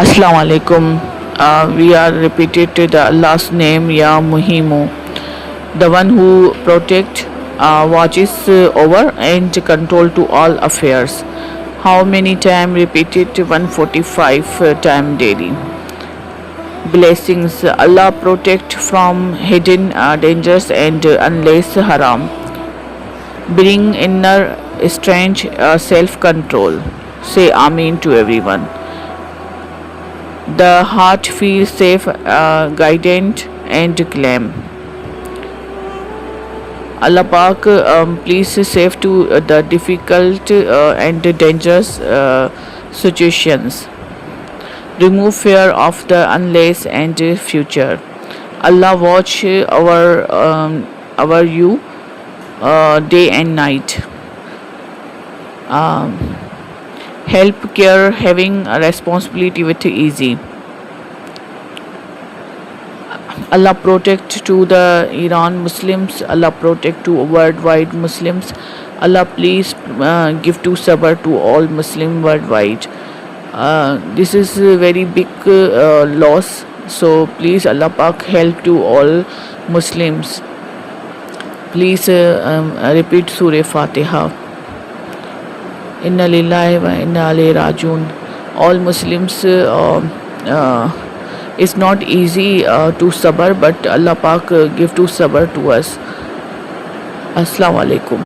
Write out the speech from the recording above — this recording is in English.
Assalamu alaikum. We are repeated to the Allah's name, Ya Muhaymin, the one who protect, watches over and control to all affairs. How many time repeated? 145 time daily. Blessings. Allah protect from hidden dangers and unless haram. Bring inner strength, self-control. Say Ameen to everyone. The heart feels safe, guided and calm. Allah Pak, please save to the difficult and dangerous situations. Remove fear of the unless and future. Allah watch our you day and night. Help care having a responsibility with easy. Allah protect to the Iran Muslims. Allah protect to worldwide Muslims. Allah please give to sabr to all Muslim worldwide. This is a very big loss. So please Allah Pak help to all Muslims. Please repeat Surah Fatiha. Inna lillahi wa inna alayhi rajiun. All Muslims it's not easy to sabr, but Allah Pak give to sabr to us. Assalamu alaikum.